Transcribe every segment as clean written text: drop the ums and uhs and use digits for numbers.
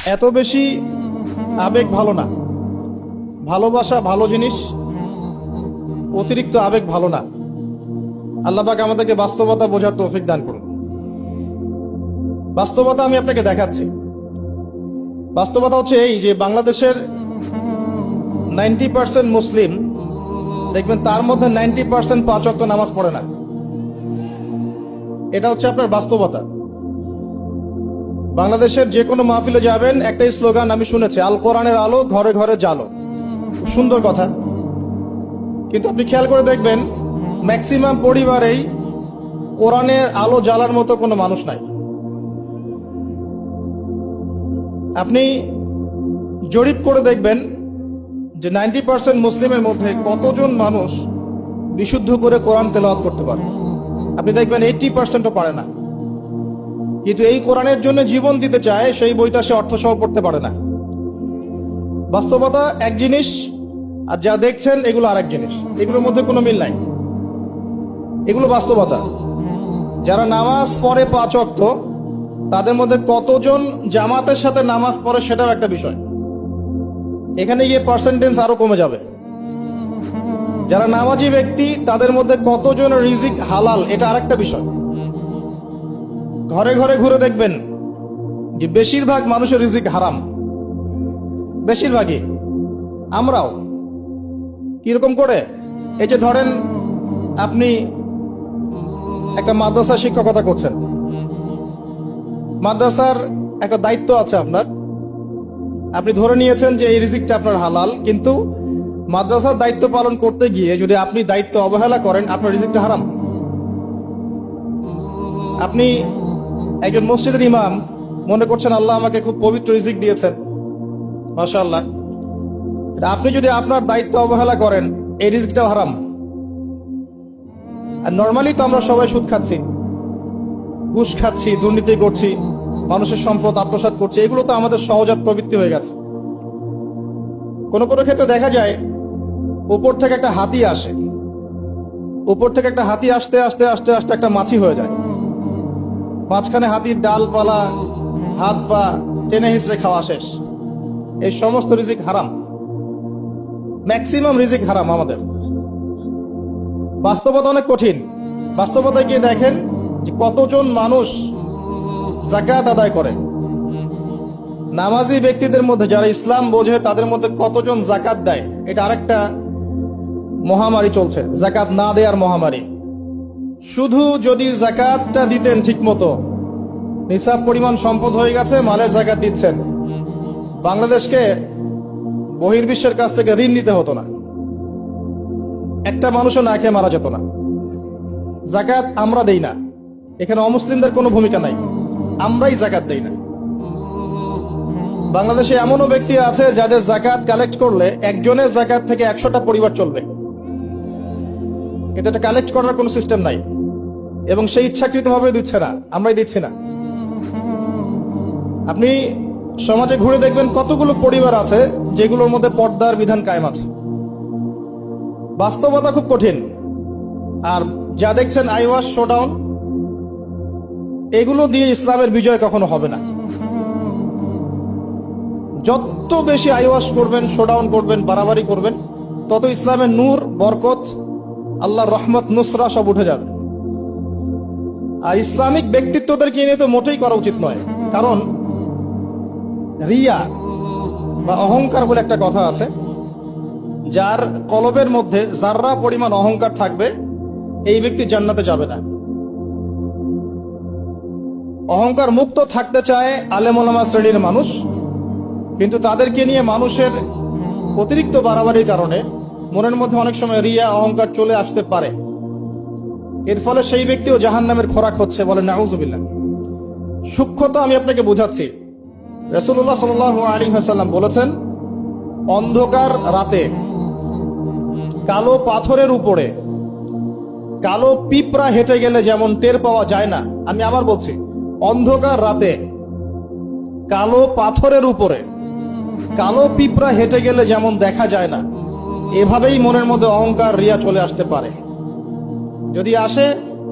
এত বেশি আবেগ ভালো না। ভালোবাসা ভালো জিনিস, অতিরিক্ত আবেগ ভালো না। আল্লাহ পাক আমাদেরকে বাস্তবতা বোঝার তৌফিক দান করুন। বাস্তবতা আমি আপনাকে দেখাচ্ছি। বাস্তবতা হচ্ছে এই যে বাংলাদেশের 90% মুসলিম দেখবেন তার মধ্যে 90% 5 ওয়াক্ত নামাজ পড়ে না। এটা হচ্ছে আপনার বাস্তবতা। বাংলাদেশের যে কোনো মাহফিলে যাবেন, একটাই স্লোগান আমি শুনেছি, আল কোরআনের আলো ঘরে ঘরে জ্বালো। সুন্দর কথা, কিন্তু আপনি খেয়াল করে দেখবেন ম্যাক্সিমাম পরিবারেই কোরআনের আলো জ্বালার মতো কোনো মানুষ নাই। আপনি জরিপ করে দেখবেন যে 90% মুসলিমের মধ্যে কতজন মানুষ বিশুদ্ধ করে কোরআন তেলাওয়াত করতে পারে। আপনি দেখবেন 80%ও পারে না। কিন্তু এই কোরআনের জন্য জীবন দিতে চায়, সেই বইটা সে অর্থসহ পড়তে পারে না। বাস্তবতা এক জিনিস, আর যা দেখছেন এগুলো আরেক জিনিস। এগুলোর মধ্যে কোনো মিল নাই। এগুলো বাস্তবতা। যারা নামাজ পড়ে 5 ওয়াক্ত, তাদের মধ্যে কতজন জামাতের সাথে নামাজ পড়ে সেটাও একটা বিষয়। এখানে গিয়ে পার্সেন্টেজ আরো কমে যাবে। যারা নামাজি ব্যক্তি তাদের মধ্যে কতজন রিজিক হালাল, এটা আরেকটা বিষয়। ঘরে ঘরে ঘুরে দেখবেন যে বেশিরভাগ মানুষের রিজিক হারাম, বেশিরভাগই। আমরাও কিরকম করে, এই যে ধরেন আপনি একটা মাদ্রাসা শিক্ষকতা করছেন, মাদ্রাসার একটা দায়িত্ব আছে আপনার। আপনি ধরে নিয়েছেন যে এই রিজিকটা আপনার হালাল, কিন্তু মাদ্রাসার দায়িত্ব পালন করতে গিয়ে যদি আপনি দায়িত্ব অবহেলা করেন, আপনার রিজিকটা হারাম। আপনি একজন মসজিদের ইমাম, মনে করছেন আল্লাহ আমাকে খুব পবিত্র রিজিক দিয়েছেন, মাশাআল্লাহ। আপনি যদি আপনার দায়িত্ব অবহেলা করেন, এই রিজিকটাও হারাম। আর নর্মালি তো আমরা সবাই সুদ খাচ্ছি, ঘুষ খাচ্ছি, দুর্নীতি করছি, মানুষের সম্পদ আত্মসাৎ করছি। এগুলো তো আমাদের সহজাত প্রবৃত্তি হয়ে গেছে। কোনো কোনো ক্ষেত্রে দেখা যায় উপর থেকে একটা হাতি আসে, উপর থেকে একটা হাতি আসতে আস্তে আস্তে আস্তে একটা মাছি হয়ে যায়। মাঝখানে হাতির ডালপালা, হাত পা টেনে হিসেবে খাওয়া শেষ। এই সমস্ত রিজিক হারাম, ম্যাক্সিমাম রিজিক হারাম আমাদের। বাস্তবতা অনেক কঠিন। বাস্তবতায় গিয়ে দেখেন যে কতজন মানুষ যাকাত আদায় করে। নামাজি ব্যক্তিদের মধ্যে যারা ইসলাম বোঝে তাদের মধ্যে কতজন যাকাত দেয়। এটা আরেকটা মহামারী চলছে, যাকাত না দেওয়ার মহামারী। শুধু যদি যাকাতটা দিতেন ঠিক মতো, নিসাব পরিমাণ সম্পদ হয়ে গেছে, মালের যাকাত দিচ্ছেন, বাংলাদেশকে বহির্বিশ্বের কাছ থেকে ঋণ নিতে হতো না, একটা মানুষও না খেয়ে মারা যেত না। যাকাত আমরা দেই না, এখানে অমুসলিমদের কোনো ভূমিকা নাই, আমরাই যাকাত দেই না। বাংলাদেশে এমনও ব্যক্তি আছে যাদের যাকাত কালেক্ট করলে একজনের যাকাত থেকে 100টা পরিবার চলবে। এটা কালেক্ট করার কোনো সিস্টেম নাই, এবং সেই ইচ্ছাকৃতভাবে দিচ্ছে না, আমরাই দিচ্ছি না। আপনি সমাজে ঘুরে দেখবেন কতগুলো পরিবার আছে যেগুলোর মধ্যে পর্দার বিধান কায়েম আছে। বাস্তবতা খুব কঠিন। আর যা দেখছেন আইওয়াশ, শোডাউন, এগুলো দিয়ে ইসলামের বিজয় কখনো হবে না। যত বেশি আইওয়াশ করবেন, শোডাউন করবেন, বাড়াবাড়ি করবেন, তত ইসলামের নূর, বরকত, আল্লাহর রহমত, নুসরা সব উঠে যাবে। আর ইসলামিক ব্যক্তিত্বদেরকে নিয়ে তো মোটেই করা উচিত নয়। কারণ রিয়া বা অহংকার বলে একটা কথা আছে, যার কলবের মধ্যে যাররা পরিমাণ অহংকার থাকবে, এই ব্যক্তি জান্নাতে যাবে না। অহংকার মুক্ত থাকতে চায় আলেম ওলামা শ্রেণীর মানুষ, কিন্তু তাদেরকে নিয়ে মানুষের অতিরিক্ত বাড়াবাড়ির কারণে মনের মধ্যে অনেক সময় রিয়া, অহংকার চলে আসতে পারে। এর ফলে সেই ব্যক্তিও জাহান্নামের খোরাক হচ্ছে, বলে নাউজুবিল্লাহ। সূক্ষ্মতা আমি আপনাকে বুঝাচ্ছি। রাসূলুল্লাহ সাল্লাল্লাহু আলাইহি ওয়াসাল্লাম বলেছেন, অন্ধকার রাতে কালো পাথরের উপরে কালো পিঁপড়া হেঁটে গেলে যেমন টের পাওয়া যায় না, আমি আবার বলছি, অন্ধকার রাতে কালো পাথরের উপরে কালো পিঁপড়া হেঁটে গেলে যেমন দেখা যায় না, এভাবেই মনের মধ্যে অহংকার, রিয়া চলে আসতে পারে। যদি আসে,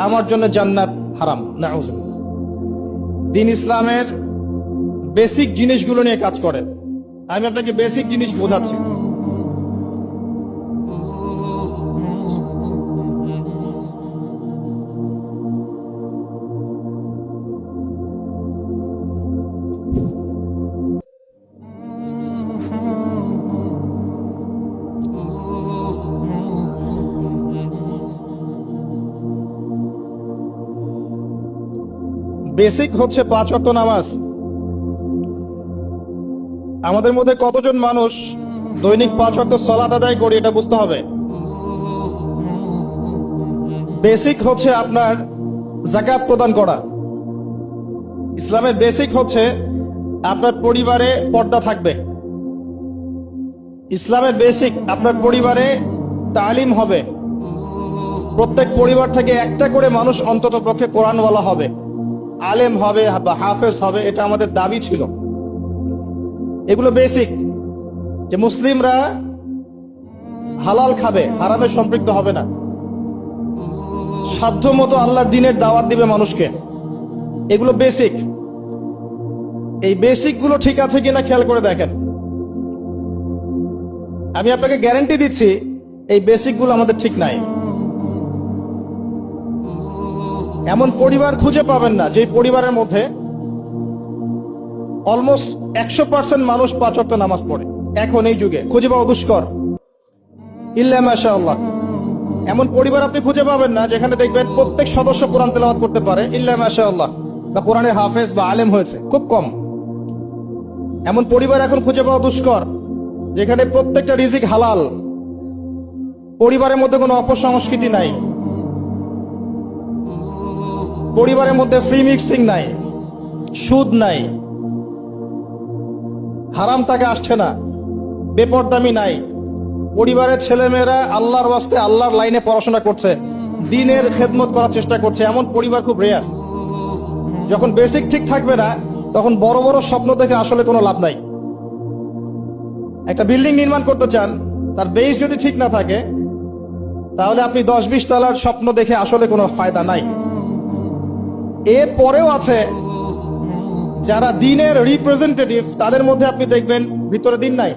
আমার জন্য জান্নাত হারাম, নাউজুবিল্লাহ। দ্বীন ইসলামের বেসিক জিনিসগুলো নিয়ে কাজ করে। আমি আপনাকে বেসিক জিনিস বোঝাচ্ছি। বেসিক হচ্ছে 5 ওয়াক্ত নামাজ। আমাদের মধ্যে কতজন মানুষ দৈনিক 5 ওয়াক্ত সালাত আদায় করি এটা বুঝতে হবে। বেসিক হচ্ছে আপনার যাকাত প্রদান করা। ইসলামের বেসিক হচ্ছে আপনার পরিবারে পর্দা থাকবে। ইসলামের বেসিক আপনার পরিবারে তালিম হবে। প্রত্যেক পরিবার থেকে একটা করে মানুষ অন্তত পক্ষে কোরআনওয়ালা হবে, আলেম হবে বা হাফেজ হবে, এটা আমাদের দাবি ছিল। এগুলো বেসিক, যে মুসলিমরা হালাল খাবে, হারামে সম্পৃক্ত হবে না, সাধ্য মতো আল্লাহর দ্বীনের দাওয়াত দিবে মানুষকে। এগুলো বেসিক। এই বেসিক গুলো ঠিক আছে কিনা খেয়াল করে দেখেন। আমি আপনাকে গ্যারান্টি দিচ্ছি এই বেসিক গুলো আমাদের ঠিক নাই। এমন পরিবার খুঁজে পাবেন না যে পরিবারের মধ্যে অলমোস্ট 100% মানুষ 5 ওয়াক্ত নামাজ পড়ে। এখন এই যুগে খুঁজে পাওয়া দুষ্কর, ইল্লা মাশাআল্লাহ। এমন পরিবার আপনি খুঁজে পাবেন না যেখানে দেখবেন প্রত্যেক সদস্য কোরআন তেলাওয়াত করতে পারে, ইল্লা মাশাআল্লাহ, বা কোরআনের হাফেজ বা আলেম হয়েছে, খুব কম। এমন পরিবার এখন খুঁজে পাওয়া দুষ্কর যেখানে প্রত্যেকটা রিজিক হালাল, পরিবারের মধ্যে কোনো অপসংস্কৃতি নাই, পরিবারের মধ্যে ফ্রি মিক্সিং নাই, সুদ নাই, হারাম টাকা আসছে না, বেপরদামি নাই। পরিবারের ছেলেমেয়েরা আল্লাহর ওয়াস্তে আল্লাহর লাইনে পড়াশোনা করছে, দ্বীনের খেদমত করার চেষ্টা করছে। এমন পরিবার খুব রেয়ার। যখন বেসিক ঠিক থাকবে না তখন বড় বড় স্বপ্ন দেখে আসলে কোনো লাভ নাই। একটা বিল্ডিং নির্মাণ করতে চান, তার বেস যদি ঠিক না থাকে তাহলে আপনি 10-20 তলার স্বপ্ন দেখে আসলে কোনো ফায়দা নাই। এর পরেও আছে যারা দ্বীনের রিপ্রেজেন্টেটিভ, তাদের মধ্যে আপনি দেখবেন ভিতরে দ্বীন নাই।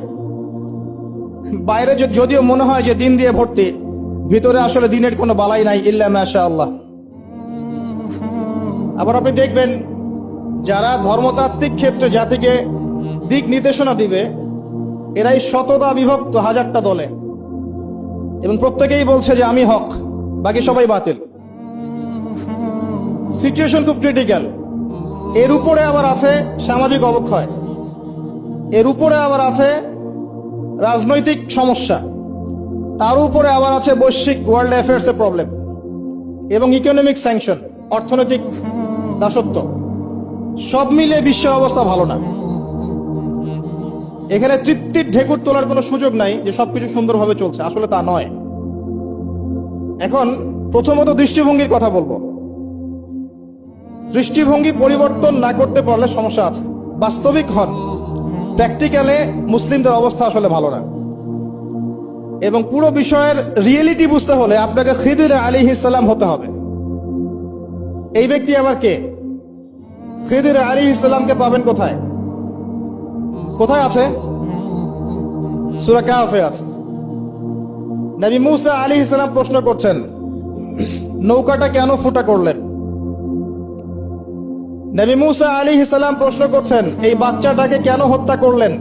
বাইরে যদিও মনে হয় যে দ্বীন দিয়ে ভর্তি, ভিতরে আসলে দ্বীনের কোনো বালাই নাই, ইল্লা মাশাআল্লাহ। আবার আপনি দেখবেন যারা ধর্মতাত্ত্বিক ক্ষেত্রে জাতিকে দিক নির্দেশনা দিবে, এরাই শতটা বিভক্ত হাজারটা দলে, এবং প্রত্যেকেই বলছে যে আমি হক, বাকি সবাই বাতিল। সিচুয়েশন খুব ক্রিটিক্যাল। এর উপরে আবার আছে সামাজিক অবক্ষয়, এর উপরে আবার আছে রাজনৈতিক সমস্যা, তার উপরে আবার আছে বৈশ্বিক ওয়ার্ল্ড অ্যাফেয়ার্স এর প্রবলেম এবং ইকোনমিক স্যাংশন, অর্থনৈতিক দাসত্ব। সব মিলে বিশ্বের অবস্থা ভালো না। এখানে তৃপ্তির ঢেকুর তোলার কোনো সুযোগ নাই যে সবকিছু সুন্দরভাবে চলছে, আসলে তা নয়। এখন প্রথমত দৃষ্টিভঙ্গির কথা বলবো। দৃষ্টিভঙ্গি পরিবর্তন না করতে পারলে সমস্যা আছে। বাস্তবিক হন, প্র্যাকটিক্যালে মুসলিমদের অবস্থা আসলে ভালো না। এবং পুরো বিষয়ের রিয়েলিটি বুঝতে হলে আপনাকে খিদির আলাইহিস সালাম হতে হবে। এই ব্যক্তি আবার কে? খিদির আলাইহিস সালামকে পাবেন কোথায়? কোথায় আছে? সূরা কাহফে আছে। নবী মুসা আলাইহিস সালাম প্রশ্ন করছেন, নৌকাটা কেন ফুটা করলেন? নবী মুসা আলাইহিস সালাম প্রশ্ন করছেন, এই বাচ্চাটাকে কেন হত্যা করলেন?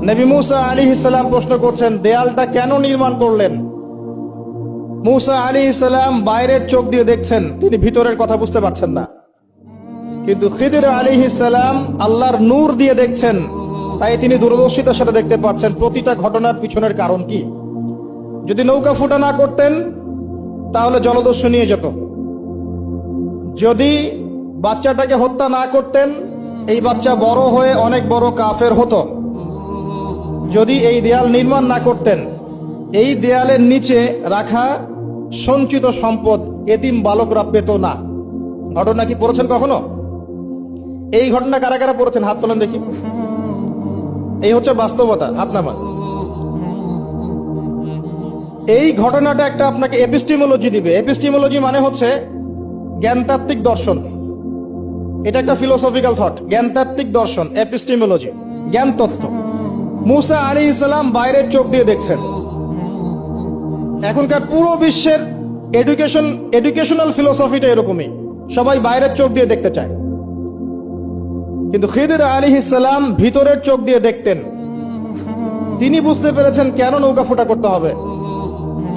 নবী মুসা আলাইহিস সালাম প্রশ্ন করছেন, দেয়ালটা কেন নির্মাণ করলেন? মুসা আলাইহিস সালাম বাইরের চোখ দিয়ে দেখছেন, তিনি ভিতরের কথা বুঝতে পারছেন না। কিন্তু খিদির আলাইহিস সালাম আল্লাহর নূর দিয়ে দেখছেন, তাই তিনি দূরদর্শিতার সাথে দেখতে পাচ্ছেন প্রতিটা ঘটনার পিছনের কারণ কি। যদি নৌকা ফুটা না করতেন তাহলে জলদস্যু নিয়ে যেত। যদি বাচ্চাটাকে হত্যা না করতেন, এই বাচ্চা বড় হয়ে অনেক বড় কাফের হতো। যদি এই দেয়াল নির্মাণ না করতেন, এই দেয়ালের নিচে রাখা সঞ্চিত সম্পদ এতিম বালকরা পেত না। ঘটনা কি পড়েছেন কখনো? এই ঘটনা কারা কারা পড়েছেন? হাত তোলেন দেখি। এই হচ্ছে বাস্তবতা, হাত নামান। এই ঘটনাটা একটা আপনাকে এপিস্টিমোলজি দিবে। এপিস্টিমোলজি মানে হচ্ছে জ্ঞানতাত্ত্বিক দর্শন। এটা একটা ফিলোসফিক্যাল থট, জ্ঞানতাত্ত্বিক দর্শন, এপিস্টিমোলজি, জ্ঞান তত্ত্ব। মুসা আলাইহিস সালাম বাইরের চোখ দিয়ে দেখছেন। এখনকার পুরো বিশ্বের এডুকেশনাল ফিলোসফিটা এরকমই, সবাই বাইরের চোখ দিয়ে দেখতে চায়। কিন্তু খিদির আলাইহিস সালাম ভিতরের চোখ দিয়ে দেখতেন। তিনি বুঝতে পেরেছেন কেন নৌকা ফোটা করতে হবে,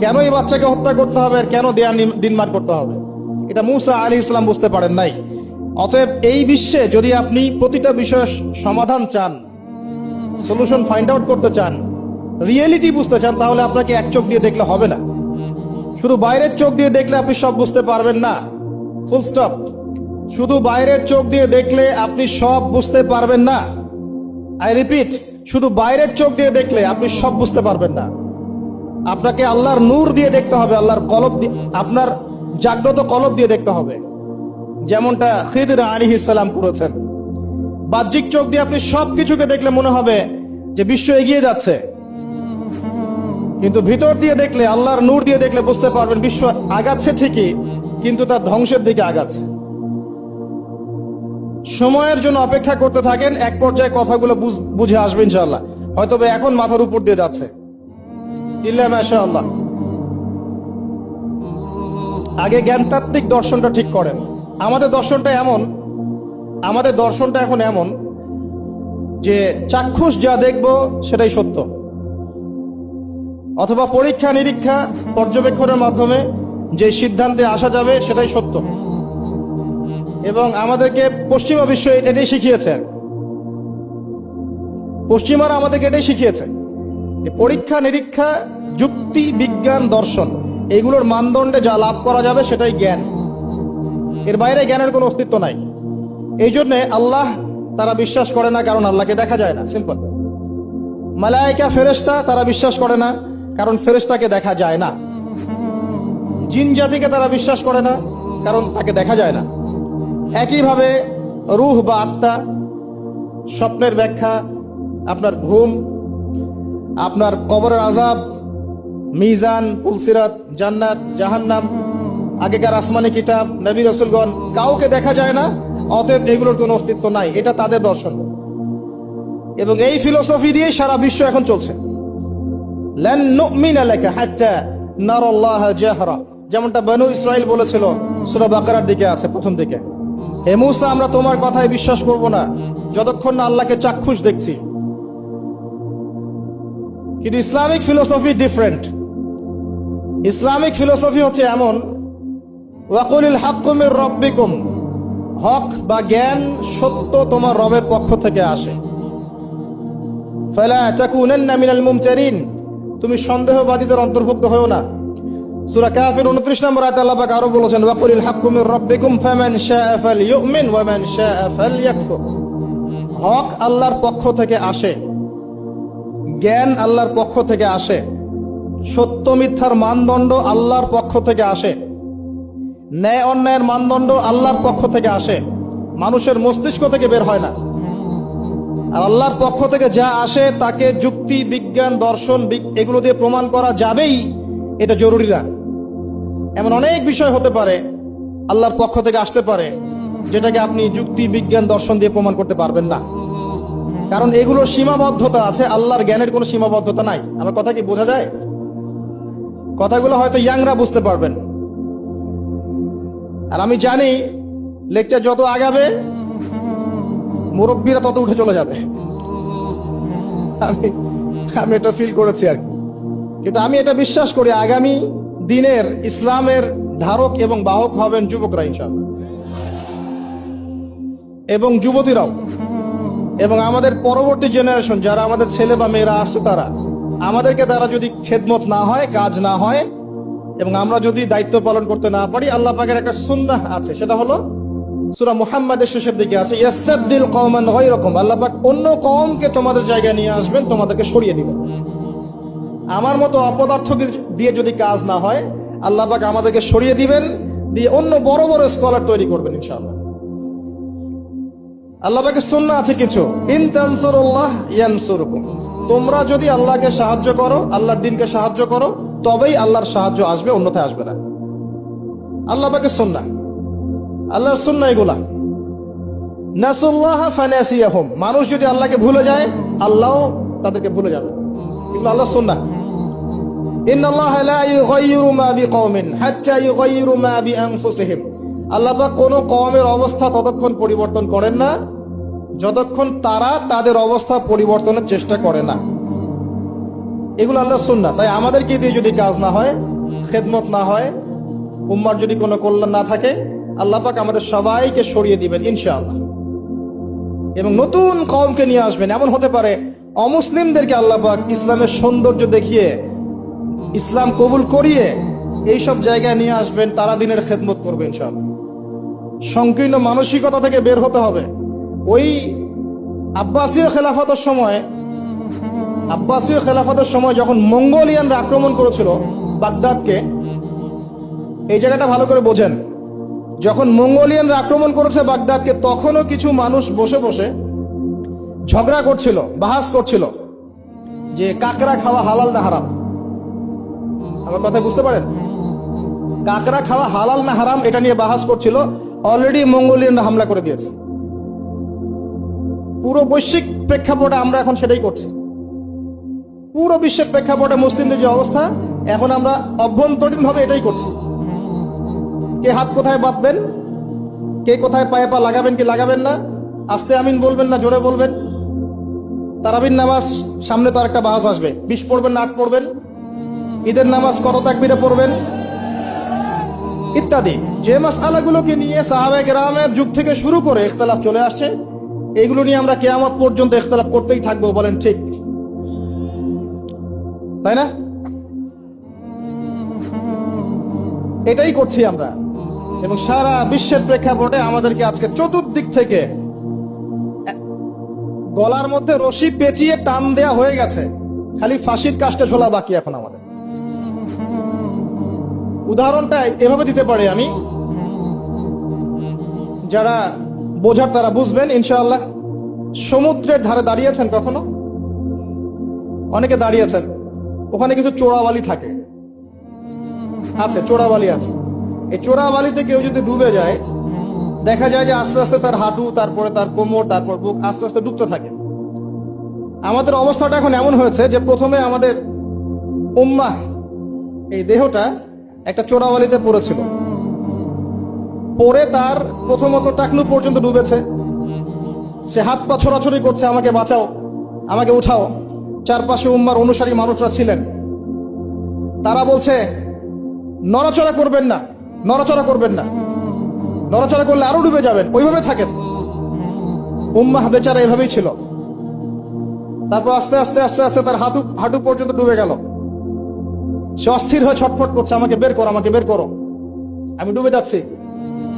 কেন এই বাচ্চাকে হত্যা করতে হবে, কেন দেয়া দিনমার করতে হবে। এটা মুসা আলাইহিস সালাম বুঝতে পারেন নাই। অতএব এই বিশ্বে যদি আপনি প্রতিটা বিষয়ের সমাধান চান, সলিউশন ফাইন্ড আউট করতে চান, রিয়েলিটি বুঝতে চান, তাহলে আপনাকে এক চোখ দিয়ে দেখলে হবে না। শুধু বাইরের চোখ দিয়ে দেখলে আপনি সব বুঝতে পারবেন না, ফুল স্টপ। শুধু বাইরের চোখ দিয়ে দেখলে আপনি সব বুঝতে পারবেন না। আই রিপিট, শুধু বাইরের চোখ দিয়ে দেখলে আপনি সব বুঝতে পারবেন না। আপনাকে আল্লাহর নূর দিয়ে দেখতে হবে, আল্লাহর কলব দিয়ে, আপনার জাগ্রত কলব দিয়ে দেখতে হবে, যেমনটা খিদির আলাইহিস সালাম করেছেন। বাহ্যিক চোখ দিয়ে আপনি সবকিছুকে দেখলে মনে হবে যে বিশ্ব এগিয়ে যাচ্ছে, কিন্তু ভিতর দিয়ে দেখলে, আল্লাহর নূর দিয়ে দেখলে বুঝতে পারবেন বিশ্ব আগাচ্ছে ঠিকই, কিন্তু তার ধ্বংসের দিকে আগাচ্ছে। সময়ের জন্য অপেক্ষা করতে থাকেন, এক পর্যায়ে কথাগুলো বুঝে আসবে ইনশাআল্লাহ। হয়তো এখন মাথার উপর দিয়ে যাচ্ছে, ইল্লা মাশাআল্লাহ। আগে জ্ঞানতাত্ত্বিক দর্শনটা ঠিক করেন। আমাদের দর্শনটা এখন এমন যে চাক্ষুষ যা দেখব সেটাই সত্য, অথবা পরীক্ষা নিরীক্ষা পর্যবেক্ষণের মাধ্যমে যে সিদ্ধান্তে আসা যাবে সেটাই সত্য। এবং আমাদেরকে পশ্চিমা বিশ্ব এটাই শিখিয়েছে, পশ্চিমারা আমাদেরকে এটাই শিখিয়েছে যে পরীক্ষা নিরীক্ষা, যুক্তি, বিজ্ঞান, দর্শন, এগুলোর মানদণ্ডে যা লাভ করা যাবে সেটাই জ্ঞান। এর বাইরে জ্ঞানের কোনো অস্তিত্ব নাই। এই জন্যে আল্লাহ তারা বিশ্বাস করে না, কারণ আল্লাহকে দেখা যায় না, সিম্পল। মালায়েকা, ফেরেশতা তারা বিশ্বাস করে না, কারণ ফেরেশতাকে দেখা যায় না। জিন জাতিকে তারা বিশ্বাস করে না, কারণ তাকে দেখা যায় না। একইভাবে রূহ বা আত্মা, স্বপ্নের ব্যাখ্যা, আপনার ঘুম, আপনার কবরের আযাব, মিজান, পুলসিরাত, জান্নাত, জাহান্নাম, আগেকার আসমানি কিতাব, নবী রাসূলগণ, কাউকে দেখা যায় না, অতএব এগুলোর কোনো অস্তিত্ব নাই। এটা তাদের দর্শন, এবং এই ফিলোসফি দিয়ে সারা বিশ্ব এখন চলছে। লান নুমিনা লাকা হাত্তা নারাল্লাহ জাহরা, যেমনটা বনু ইসরাইল বলেছিল, সূরা বাকারার দিকে আছে, প্রথম দিকে। হে মুসা, আমরা তোমার কথায় বিশ্বাস করব না যতক্ষণ না আল্লাহকে চাক্ষুষ দেখছি। কিন্তু Islamic philosophy different. Islamic philosophy হচ্ছে এমন, ওয়াকুলিল হাক্কু মির রাব্বিকুম, হক বা জ্ঞান, সত্য তোমার রবের পক্ষ থেকে আসে। ফালা তাকুনান্না মিনাল মুমতারিন, তুমি সন্দেহবাদীদের অন্তর্ভুক্ত হও না। সূরা কাফির 29 নম্বর আয়াতে আল্লাহ পাক আরো বলেছেন, ওয়াকুলিল হাক্কু মির রাব্বিকুম ফামান শাআ ফালইউমিন ওয়া মান শাআ ফালইয়াকফুর। হক আল্লাহর পক্ষ থেকে আসে, জ্ঞান আল্লাহর পক্ষ থেকে আসে, সত্য মিথ্যার মানদণ্ড আল্লাহর পক্ষ থেকে আসে, ন্যায় অন্যায়ের মানদণ্ড আল্লাহর পক্ষ থেকে আসে, মানুষের মস্তিষ্ক থেকে বের হয় না। আর আল্লাহর পক্ষ থেকে যা আসে তাকে যুক্তি, বিজ্ঞান, দর্শন এগুলো দিয়ে প্রমাণ করা যাবেই, এটা জরুরি না। এমন অনেক বিষয় হতে পারে আল্লাহর পক্ষ থেকে আসতে পারে যেটাকে আপনি যুক্তি, বিজ্ঞান, দর্শন দিয়ে প্রমাণ করতে পারবেন না, কারণ এগুলোর সীমাবদ্ধতা আছে, আল্লাহর জ্ঞানের কোনো সীমাবদ্ধতা নাই। আমার কথা কি বোঝা যায়? কথাগুলো হয়তো ইয়াংরা বুঝতে পারবেন। আর আমি জানি লেকচার যত আগাবে মুরব্বীরা তত উঠে চলে যাবে, আমি এটা ফিল করেছি আর কি। কিন্তু আমি এটা বিশ্বাস করি, আগামী দিনের ইসলামের ধারক এবং বাহক হবেন যুবকরা ইনশাআল্লাহ, এবং যুবতীরাও, এবং আমাদের পরবর্তী জেনারেশন যারা আমাদের ছেলে বা মেয়েরা আসছে, আমাদেরকে দ্বারা যদি খেদমত না হয়, কাজ না হয়, এবং আমরা যদি দায়িত্ব পালন করতে না পারি, আল্লাহ পাকের একটা সুন্নাহ আছে, সেটা হলো সূরা মুহাম্মাদের শেষের দিকে আছে, ইয়াস্তাবদিল কওমান গায়রাকুম, আল্লাহ পাক অন্য কওমকে তোমাদের জায়গায় নিয়ে আসবেন, তোমাদেরকে সরিয়ে দিবেন। আমার মতো অপদার্থ দিয়ে যদি কাজ না হয়, আল্লাহ পাক আমাদেরকে সরিয়ে দিবেন, দিয়ে অন্য বড় বড় স্কলার তৈরি করবেন ইনশাআল্লাহ। আল্লাহ পাকের সুন্নাহ আছে কিছু, ইন তানসুরুল্লাহ ইয়ানসুরকুম, তোমরা যদি আল্লাহকে সাহায্য করো, আল্লাহর দ্বীনকে সাহায্য করো, তবেই আল্লাহর সাহায্য আসবে, অন্যথায় আসবে না। আল্লাহ পাকের সুন্নাহ, আল্লাহর সুন্নাহ এগুলা। নাসুল্লাহা ফানাসিয়াহুম, মানুষ যদি আল্লাহকে ভুলে যায় আল্লাহও তাদেরকে ভুলে যাবে। এগুলো আল্লাহর সুন্নাহ। ইন্নাল্লাহা লা ইউগাইয়িরু মা বিকওমিন হাত্তা ইউগাইয়িরু মা বিআনফুসিহিম, আল্লাহ পাক কোন কওমের অবস্থা ততক্ষণ পরিবর্তন করেন না যতক্ষণ তারা তাদের অবস্থা পরিবর্তনের চেষ্টা করে না। এগুলো আল্লাহর সুন্নাহ। তাই আমাদেরকে দিয়ে যদি কাজ না হয়, খেদমত না হয়, উম্মার যদি কোনো কল্যাণ না থাকে, আল্লাহ পাক আমাদের সবাইকে সরিয়ে দিবেন ইনশাআল্লাহ, এবং নতুন কওমকে নিয়ে আসবেন। এমন হতে পারে অমুসলিমদেরকে আল্লাহ পাক ইসলামের সৌন্দর্য দেখিয়ে, ইসলাম কবুল করিয়ে এইসব জায়গায় নিয়ে আসবেন, তারা দিনের খেদমত করবে ইনশাআল্লাহ। সংকীর্ণ মানসিকতা থেকে বের হতে হবে। ওই আব্বাসীয় খেলাফতের সময় যখন মঙ্গোলিয়ানরা আক্রমণ করেছিল বাগদাদকে, এই জায়গাটা ভালো করে বোঝেন, যখন মঙ্গোলিয়ানরা আক্রমণ করেছে বাগদাদকে, তখনও কিছু মানুষ বসে বসে ঝগড়া করছিল, বাহাস করছিল যে কাকড়া খাওয়া হালাল না হারাম। আমার কথা বুঝতে পারেন? কাকড়া খাওয়া হালাল না হারাম এটা নিয়ে বাহাস করছিল। অলরেডি মঙ্গোলিয়ানরা হামলা করে দিয়েছে। পুরো বৈশ্বিক প্রেক্ষাপটে আমরা এখন সেটাই করছি। পুরো বিশ্বের প্রেক্ষাপটে মুসলিমদের যে অবস্থা, এখন আমরা অভ্যন্তরীণভাবে এটাই করছি। কে হাত কোথায় বাঁধবেন, কে কোথায় পায়ে পা লাগাবেন কি লাগাবেন না, আস্তে আমিন বলবেন না জোরে বলবেন, তারাবির নামাজ সামনে তো আরেকটা বাহাস আসবে, 20 পড়বেন না 8 পড়বেন, ঈদের নামাজ কত তাকবীরে পড়বেন ইত্যাদি। যে মাসআলাগুলোকে নিয়ে সাহাবায়ে কেরামের যুগ থেকে শুরু করে ইখতিলাফ চলে আসছে, এগুলো নিয়ে আমরা কিয়ামত পর্যন্ত ইখতিলাফ করতেই থাকবো। বলেন ঠিক, তাই না? এটাই করছি আমরা, এবং সারা বিশ্বের প্রেক্ষাপটে আমাদেরকে আজকে চতুর্দিক থেকে গলার মধ্যে রশি পেঁচিয়ে টান দেয়া হয়ে গেছে, খালি ফাঁসির কাজটা ঝোলা বাকি এখন আমাদের। উদাহরণটা এভাবে দিতে পারি আমি, যারা বোঝার তারা বুঝবেন ইনশাআল্লাহ। সমুদ্রের ধারে দাঁড়িয়েছেন কখনো? অনেকে দাঁড়িয়েছেন, ওখানে কিছু চোরাবালি থাকে, আছে চোরাবালি আছে। এই চোরাবালিতে কেউ যদি ডুবে যায়, দেখা যায় যে আস্তে আস্তে তার হাঁটু, তারপরে তার কোমর, তারপর বুক আস্তে আস্তে ডুবতে থাকে। আমাদের অবস্থাটা এখন এমন হয়েছে যে প্রথমে আমাদের উম্মাহ, এই দেহটা একটা চোরাবালিতে পড়েছিল, পরে তার প্রথমত টাকনু পর্যন্ত ডুবেছে। সে হাত পা ছোড়াছড়ি করছে, আমাকে বাঁচাও, আমাকে উঠাও। চারপাশে উম্মার অনুসারী মানুষরা ছিলেন, তারা বলছে নড়াচড়া করবেন না, নড়াচড়া করবেন না, নড়াচড়া করলে আরো ডুবে যাবেন, ওইভাবে থাকেন। উম্মাহ বেচারা এভাবেই ছিল। তারপর আস্তে আস্তে আস্তে আস্তে তার হাঁটু পর্যন্ত ডুবে গেল। সে অস্থির হয়ে ছটফট করছে, আমাকে বের করো, আমাকে বের করো, আমি ডুবে যাচ্ছি।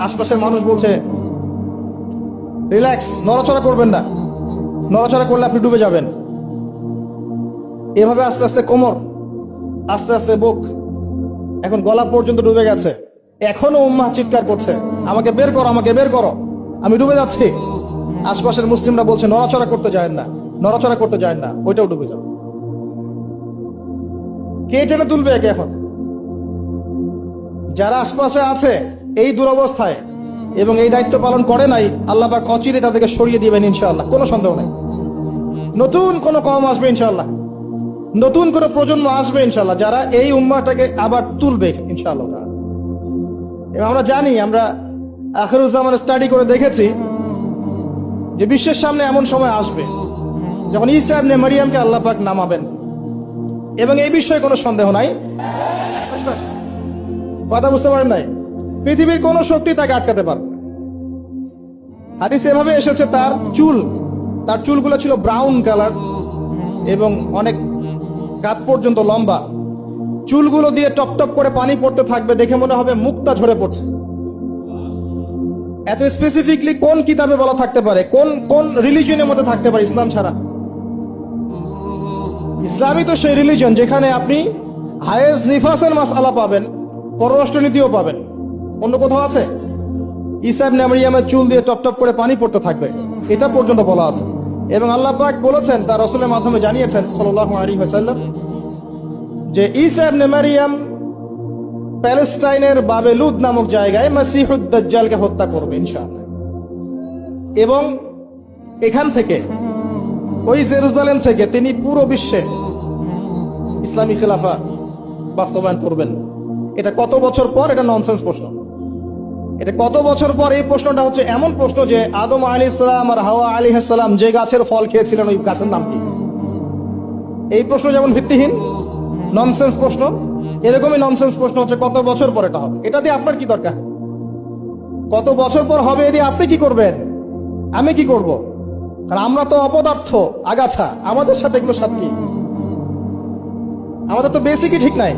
আশপাশের মানুষ বলছে রিল্যাক্স, নড়াচড়া করবেন না, নড়াচড়া করলে আপনি ডুবে যাবেন। এভাবে আস্তে আস্তে কোমর, আস্তে আস্তে বুক, এখন গলা পর্যন্ত ডুবে গেছে। এখনো উম্মাহ চিৎকার করছে, আমাকে বের করো, আমাকে বের করো, আমি ডুবে যাচ্ছি। আশপাশের মুসলিমরা বলছে নড়াচড়া করতে যায় না, নড়াচড়া করতে যায় না, ওইটাও ডুবে যাবে। কে টেনে তুলবে একে? এখন যারা আশপাশে আছে এই দুরবস্থায় এবং এই দায়িত্ব পালন করে নাই, আল্লাহ পাক অচিরে তাদেরকে সরিয়ে দিবেন ইনশাআল্লাহ, কোনো সন্দেহ নেই। নতুন কোন কওম আসবে ইনশাআল্লাহ, নতুন কোন প্রজন্ম আসবে ইনশাআল্লাহ, যারা এই উম্মাহটাকে আবার তুলবে ইনশাআল্লাহ। এবং আমরা জানি, আমরা আখিরুজ্জামান স্টাডি করে দেখেছি যে বিশ্বের সামনে এমন সময় আসবে যখন ঈসা ইবনে মারইয়ামকে আল্লাহ পাক নামাবেন, এবং এই বিষয়ে কোনো সন্দেহ নাই। কথা বুঝতে পারেন নাই? পৃথিবীর কোন শক্তি তাকে আটকাতে পারবে। হাদিস এভাবে এসেছে, তার চুলগুলো ছিল ব্রাউন কালার এবং অনেক কাঁধ পর্যন্ত লম্বা। চুলগুলো দিয়ে টপ টপ করে পানি পড়তে থাকবে, দেখে মনে হবে মুক্তা ঝরে পড়ছে। এত স্পেসিফিকলি কোন কিতাবে বলা থাকতে পারে, কোন রিলিজিয়নের মধ্যে থাকতে পারে ইসলাম ছাড়া? ইসলামই তো সেই রিলিজন যেখানে আপনি হায়েজ নিফাসের মাসআলা পাবেন, পররাষ্ট্রনীতিও পাবেন। অন্য কোথাও আছে? ঈসা ইবনে মারইয়ামের চুল দিয়ে টপ টপ করে পানি পড়তে থাকবে, এটা পর্যন্ত বলা আছে। এবং আল্লাহ পাক বলেছেন, তার রাসূলের মাধ্যমে জানিয়েছেন সাল্লাল্লাহু আলাইহি ওয়াসাল্লাম, যে ঈসা ইবনে মারইয়াম প্যালেস্টাইনের বাবেলুদ নামক জায়গায় মসিহুদ দাজ্জালকে হত্যা করবে ইনশাআল্লাহ। এবং এখান থেকে ওই জেরুজালেম থেকে তিনি পুরো বিশ্বে ইসলামী খেলাফা বাস্তবায়ন করবেন। এটা কত বছর পর? এটা ননসেন্স প্রশ্ন। এটা কত বছর পর? এই প্রশ্নটা হচ্ছে এমন প্রশ্ন যে আদম আলাইহিস সালাম আর হাওয়া আলাইহিস সালাম যে গাছের ফল খেয়েছিলেন ওই গাছের নাম কি? এই প্রশ্ন যেমন ভিত্তিহীন, ননসেন্স প্রশ্ন, এরকমই ননসেন্স প্রশ্ন হচ্ছে কত বছর পর এটা হবে। এটা দিয়ে আপনার কি দরকার? কত বছর পর হবে এ দিয়ে আপনি কি করবেন? আমি কি করব? কারণ আমরা তো অপদার্থ, আগাছা, আমাদের সাথে এগুলো সাথে কি? আমাদের তো বেসিকই ঠিক নাই।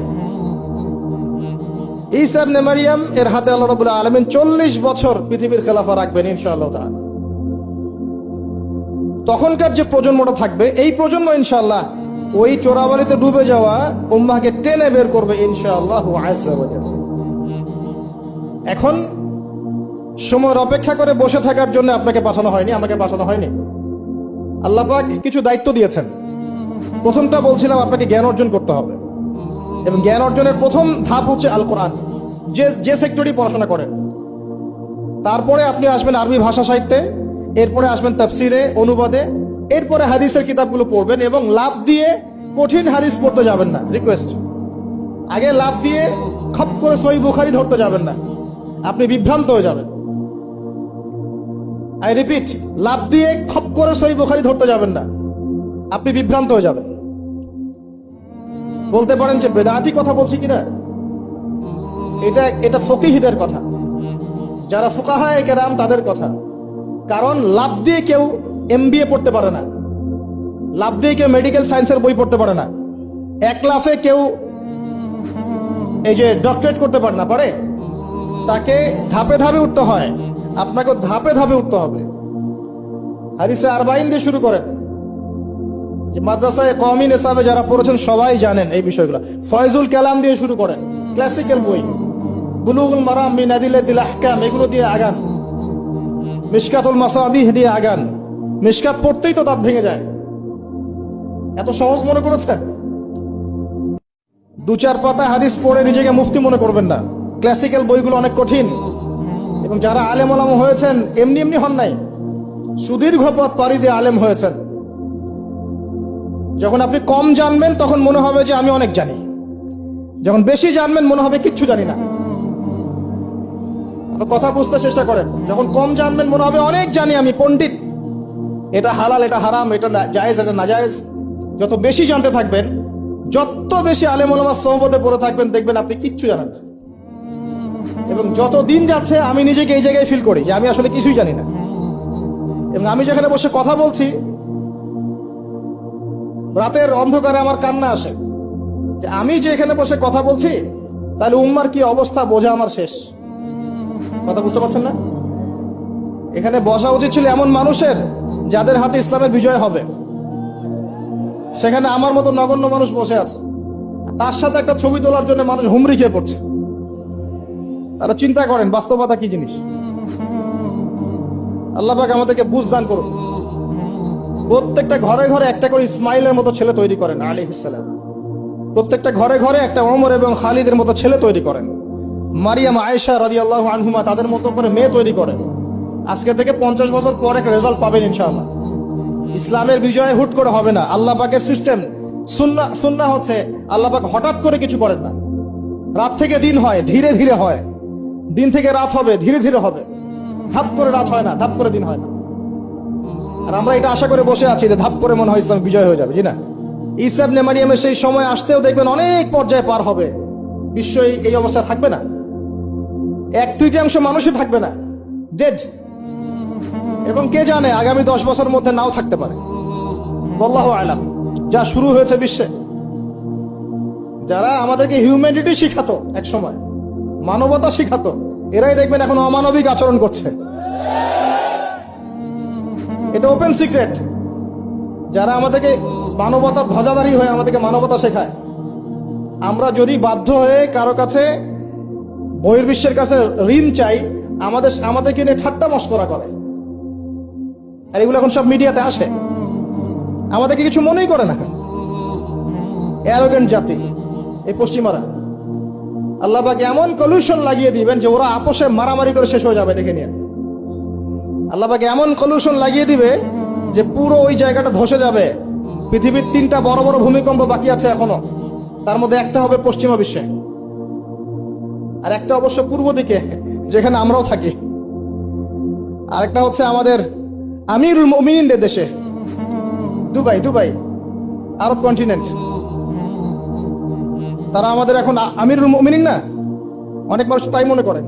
ঈসা ইবনে মারইয়াম এর হাতে আল্লাহ রাব্বুল আলামিন 40 বছর পৃথিবীর খেলাফা রাখবেন ইনশাআল্লাহ তাআলা। তখনকার যে প্রজন্মটা থাকবে, এই প্রজন্ম ইনশাআল্লাহ ওই চোরাবালিতে ডুবে যাওয়া উম্মাহকে টেনে বের করবে ইনশাআল্লাহ আযজা ওয়া জাল্লা। এখন সময়ের অপেক্ষা করে বসে থাকার জন্য আপনাকে পাঠানো হয়নি, আমাকে পাঠানো হয়নি। আল্লাহ পাক কিছু দায়িত্ব দিয়েছেন। প্রথমটা বলছিলাম আপনাকে জ্ঞান অর্জন করতে হবে, এবং জ্ঞান অর্জনের প্রথম ধাপ হচ্ছে আল কোরআন। যে সেক্টরই পড়াশোনা করেন, তারপরে আপনি আসবেন আরবি ভাষা সাহিত্যে, এরপরে আসবেন তাফসিরে, অনুবাদে, এরপরে হাদিসের কিতাবগুলো পড়বেন। এবং লাভ দিয়ে কঠিন হাদিস পড়তে যাবেন না, রিকোয়েস্ট। আগে লাভ দিয়ে খপ করে সহিহ বুখারী ধরতে যাবেন না, আপনি বিভ্রান্ত হয়ে যাবেন। আই রিপিট, লাভ দিয়ে খপ করে সহিহ বুখারী ধরতে যাবেন না, আপনি বিভ্রান্ত হয়ে যাবেন। বলতে পারেন যে বেদাতি কথা বলছি কিনা, এটা ফকিহদের কথা, যারা ফুকাহায়ে কেরাম তাদের কথা। কারণ লাভ দিয়ে কেউ এমবিএ পড়তে পারে না, লাভ দিয়ে কেউ মেডিকেল সায়েন্সের বই পড়তে পারে না, এক লাফে কেউ এই যে ডক্টরেট করতে পারে না, পারে। তাকে ধাপে ধাপে উঠতে হয়, আপনাকে ধাপে ধাপে উঠতে হবে। হাদিসে আরবাইন দিয়ে শুরু করেন। যে মাদ্রাসায় কওমি নিসাবে যারা পড়েছেন সবাই জানেন এই বিষয়গুলো। ফয়জুল কালাম দিয়ে শুরু করেন, ক্লাসিক্যাল বই। বুলুগুল মারাম মিন আদিল্লাতিল আহকাম, এগুলো দিয়ে আগান। মিশকাতুল মাসাবিহ দিয়ে আগান। মিশকাত পড়তেই তো দাঁত ভেঙে যায়, এত সহজ মনে করেছেন? 2-4 পাতা হাদিস পড়ে নিজেকে মুফতি মনে করবেন না। ক্লাসিক্যাল বইগুলো অনেক কঠিন, এবং যারা আলেম ওলামা হয়েছেন এমনি এমনি হন নাই, সুদীর্ঘ পথ পাড়ি দিয়ে আলেম হয়েছেন। যখন আপনি কম জানবেন তখন মনে হবে যে আমি অনেক জানি, যখন বেশি জানবেন মনে হবে কিচ্ছু জানি না। কথা বুঝতে চেষ্টা করেন। যখন কম জানবেন মনে হবে অনেক জানি, আমি পণ্ডিত, এটা হালাল, এটা হারাম, এটা জায়েজ, এটা নাজায়েজ। যত বেশি জানতে থাকবেন, যত বেশি আলেম ওলামার সোহবতে পড়ে থাকবেন, দেখবেন আপনি কিচ্ছু জানেন না। এবং যত দিন যাচ্ছে আমি নিজেকে এই জায়গায় ফিল করি যে আমি আসলে কিছুই জানি না। এবং আমি যেখানে বসে কথা বলছি, রাতের অন্ধকারে আমার কান্না আসে যে আমি যে এখানে বসে কথা বলছি, তাহলে উম্মার কি অবস্থা বোঝা আমার শেষ। কথা বুঝতে পারছেন না? এখানে বসা উচিত ছিল এমন মানুষের যাদের হাতে ইসলামের বিজয় হবে। সেখানে আমার মতো নগণ্য মানুষ বসে আছে, তার সাথে একটা ছবি তোলার জন্য মানুষ হুমড়ি খেয়ে পড়ছে। তারা চিন্তা করেন বাস্তবতা কি জিনিস। আল্লাহ পাক আমাদেরকে বুঝ দান করুন। প্রত্যেকটা ঘরে ঘরে একটা করে ইসমাইলের মতো ছেলে তৈরি করেন আলাইহিস সালাম। প্রত্যেকটা ঘরে ঘরে একটা ওমর এবং খালিদের মতো ছেলে তৈরি করেন। মারিয়াম, আয়েশা রাদিয়াল্লাহু আনহুমা তাদের মতো করে মেয়ে তৈরি করেন। আজকে থেকে 50 বছর পর একটা রেজাল্ট পাবেন ইনশাআল্লাহ। ইসলামের বিজয় হুট করে হবে না। আল্লাহ পাকের সিস্টেম, সুন্নাহ হচ্ছে আল্লাহ পাক হঠাৎ করে কিছু করেন না। রাত থেকে দিন হয়, ধীরে ধীরে হয়। দিন থেকে রাত হবে, ধীরে ধীরে হবে। ধাপ করে রাত হয় না, ধাপ করে দিন হয় না। আর আমরা এটা আশা করে বসে আছি যে ধাপ করে মনে হয় ইসলাম বিজয় হয়ে যাবে, জি না। ঈসা ইবনে মারইয়ামের সেই সময় আসতেও দেখবেন অনেক পর্যায়ে পার হবে। বিশ্ব এই অবস্থা থাকবে না, 1/3 মানুষই থাকবে না, ডেড। এবং কে জানে আগামী 10 বছরের মধ্যে নাও থাকতে পারে, আল্লাহু আ'লাম। যা শুরু হয়েছে বিশ্বে, যারা আমাদেরকে হিউম্যানিটি শিখাতো, এক সময় মানবতা শিখাতো, এরাই দেখবেন এখন অমানবিক আচরণ করছে। এটা ওপেন সিক্রেট। যারা আমাদেরকে মানবতার ধ্বজাধারী হয়ে আমাদেরকে মানবতা শেখায়, আমরা যদি বাধ্য হয়ে কারো কাছে, বহির্বিশ্বের কাছে ঋণ চাই, আমাদেরকে নিয়ে ঠাট্টা মশকরা করে। আর এগুলো এখন সব মিডিয়াতে আসে, আমাদেরকে কিছু মনেই করে না। অ্যারোগেন্ট জাতি এই পশ্চিমারা। আল্লাহ পাক এমন কলিউশন লাগিয়ে দিবেন যে ওরা আপোষে মারামারি করে শেষ হয়ে যাবে, দেখে নিয়ে। আল্লাহ পাক এমন কলুশন লাগিয়ে দিবে যে পুরো ওই জায়গাটা ধসে যাবে। পৃথিবীর 3টা বড় বড় ভূমিকম্প বাকি আছে এখনো, তার মধ্যে একটা হবে পশ্চিমা বিশ্বে, আর একটা অবশ্য পূর্ব দিকে যেখানে আমরাও থাকি, আরেকটা হচ্ছে আমাদের আমিরুল মুমিনিনদের দেশে, দুবাই আরব কন্টিনেন্ট। তারা আমাদের এখন আমিরুল মুমিনিন না, অনেক মানুষ তাই মনে করেন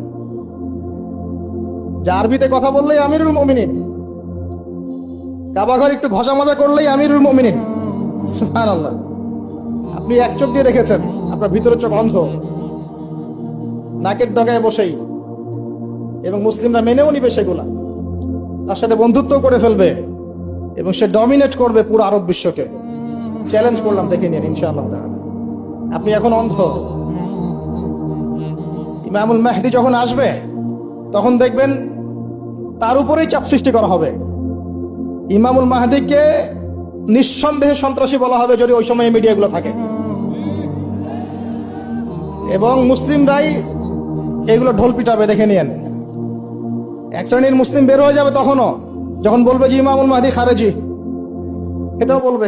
যে আরবিতে কথা বললেই আমিরুল মুমিনিন, কাবা ঘর একটু ঘষা মাজা করলেই আমিরুল মুমিনিন। সুবহানাল্লাহ। আপনি এক চোখ দিয়ে দেখেছেন, আপনার ভিতরে চোখ অন্ধ, নাকের ডগায় বসেই, এবং মুসলিমরা মেনেও নিবে সেগুলা, তার সাথে বন্ধুত্ব করে ফেলবে এবং সে ডমিনেট করবে পুরো আরব বিশ্বকে। চ্যালেঞ্জ করলাম, দেখে নিন ইনশাআল্লাহ তাআলা। আপনি এখন অন্ধ। ইমামুল মাহদি যখন আসবে তখন দেখবেন তার উপরেই চাপ সৃষ্টি করা হবে। ইমামুল মাহদিকে নিঃসন্দেহে সন্ত্রাসী বলা হবে যদি ওই সময় মিডিয়াগুলো থাকে, এবং মুসলিমরাই এগুলো ঢোল পিটাবে, দেখে নিয়েন। এক শ্রেণীর মুসলিম বের হয়ে যাবে তখনও, যখন বলবে যে ইমামুল মাহদি খারেজি, এটাও বলবে।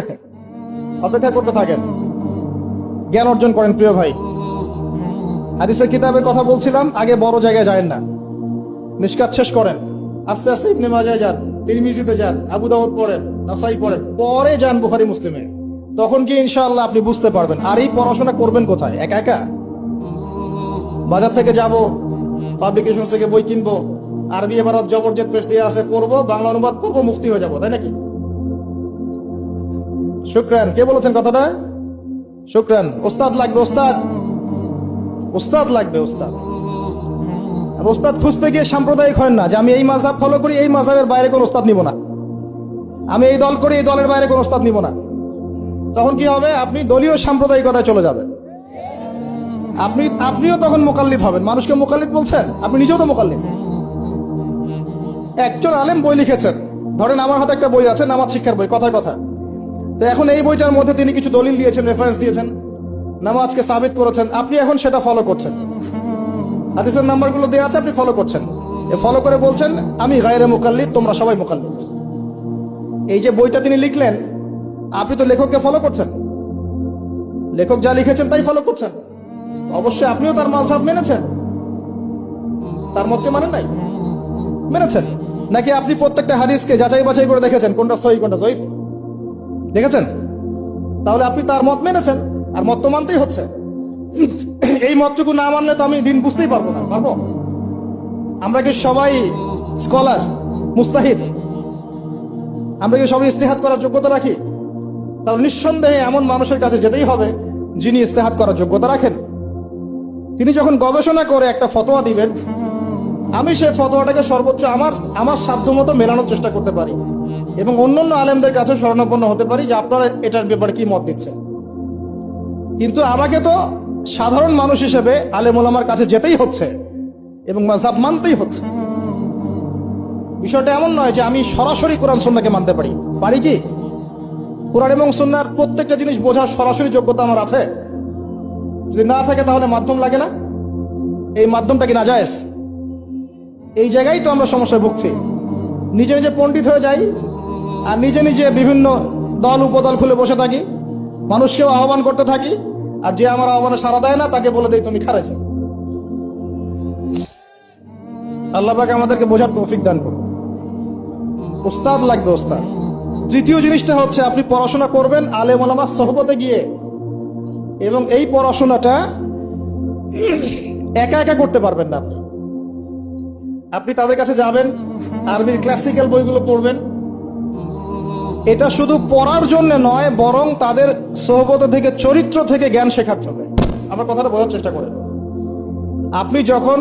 অপেক্ষা করতে থাকেন, জ্ঞান অর্জন করেন প্রিয় ভাই। হাদিসের কিতাবের কথা বলছিলাম, আগে বড় জায়গায় যায়েন না, মিশকাত শেষ করেন, আস্তে আস্তে ইবনে মাজাহ যান, তিরমিজিতে যান, আবু দাউদ পড়েন, নাসাই পড়েন, পরে যান বুখারী মুসলিমে। তখন কি ইনশাআল্লাহ আপনি বুঝতে পারবেন। আর এই পড়াশোনা করবেন কোথায়? একা একা? বাজার থেকে যাব, পাবলিকেশন থেকে বই কিনবো, আরবি এবারত জবরজেদ পেশ দিয়ে আছে, পড়বো, বাংলা অনুবাদ করবো, মুফতি হয়ে যাবো, তাই নাকি? শুকরান। কে বলেছেন কথাটা? শুকরান। ওস্তাদ লাগবে, ওস্তাদ লাগবে, ওস্তাদ। আর ওস্তাদ খুঁজতে গিয়ে সাম্প্রদায়িক হয় না যে আমি এই মাযহাব ফলো করি, এই মাযহাবের বাইরে কোন ওস্তাদ নিব না, আমি এই দল করি, এই দলের বাইরে কোন ওস্তাদ নিব না। তখন কি হবে? আপনি দলীয় সাম্প্রদায়িকতায় চলে যাবেন। আপনিও তখন মুকাল্লিদ হবেন। মানুষকে মুকাল্লিদ বলছেন, আপনি নিজেও তো মুকাল্লিদ। একজন আলেম বই লিখেছেন, ধরেন আমার হাতে একটা বই আছে, নামাজ শিক্ষার বই, কথায় কথা। তো এখন এই বইটার মধ্যে তিনি কিছু দলিল দিয়েছেন, রেফারেন্স দিয়েছেন, নামাজকে সাবিত করেছেন, আপনি এখন সেটা ফলো করছেন। হাদিসের নাম্বারগুলো দেওয়া আছে, আপনি ফলো করছেন। ফলো করে বলছেন আমি গায়রে মুকাল্লিদ, তোমরা সবাই মুকাল্লিদ। এই যে বইটা তিনি লিখলেন, আপনি তো লেখককে ফলো করছেন, লেখক যা লিখেছেন তাই ফলো করছেন। অবশ্যই আপনিও তার মাযহাব মেনেছেন, তার মতকে মানেন নাই? মেনেছেন। নাকি আপনি প্রত্যেকটা হাদিসকে যাচাই বাছাই করে দেখেছেন কোনটা সহিহ কোনটা জয়ীফ? দেখেছেন? তাহলে আপনি তার মত মেনেছেন, আর মত তো মানতেই হচ্ছে। এই মতটুকু না মানলে তো আমি দিন বুঝতেই পারবো না। পারবো? আমরা কি সবাই স্কলার, মুস্তাহিদ? আমরা কি সবাই ইস্তেহাদ করার যোগ্যতা রাখি? তাহলে নিঃসন্দেহে এমন মানুষের কাছে যেতেই হবে যিনি ইস্তেহাদ করার যোগ্যতা রাখেন। তিনি যখন গবেষণা করে একটা ফতোয়া দিবেন, আমি সেই ফতোয়াটাকে সর্বোচ্চ আমার সাধ্যমতো মেলানোর চেষ্টা করতে পারি এবং অন্যান্য আলেমদের কাছে শরণাপন্ন হতে পারি যে আপনারা এটার ব্যাপারে কি মত দিচ্ছেন। কিন্তু আমাকে তো সাধারণ মানুষ হিসেবে আলেম ওলামার কাছে যেতেই হচ্ছে এবং মাযহাব মানতেই হচ্ছে। বিষয়টা এমন নয় যে আমি সরাসরি কোরআন সুন্নাহকে মানতে পারি। পারি কি? কোরআন এবং সুন্নাহর প্রত্যেকটা জিনিস বোঝার সরাসরি যোগ্যতা আমার আছে? যদি না থাকে তাহলে মাধ্যম লাগে না? এই মাধ্যমটা কি নাজায়েজ? এই জায়গায় তো আমরা সমস্যায় ভুগছি। নিজে নিজে পণ্ডিত হয়ে যাই আর নিজে নিজে বিভিন্ন দল উপদল খুলে বসে থাকি, মানুষকেও আহ্বান করতে থাকি, আর যে আমার আহ্বানে সাড়া দেয় না তাকে বলে দেই তুমি খারেজ। আল্লাহ পাক আমাদেরকে বোঝার তৌফিক দান করুন। ওস্তাদ লাগবে, ওস্তাদ। তৃতীয় জিনিসটা হচ্ছে আপনি পড়াশোনা করবেন আলেম ওলামার সোহবতে গিয়ে, এবং এই পড়াশোনাটা একা একা করতে পারবেন না। আপনি তাদের কাছে যাবেন, আরবির ক্লাসিক্যাল বইগুলো পড়বেন। এটা শুধু পড়ার জন্য নয়, বরং তাদের সোহবত থেকে, চরিত্র থেকে জ্ঞান শেখার জন্য। আমার কথাটা বোঝার চেষ্টা করেন। আপনি যখন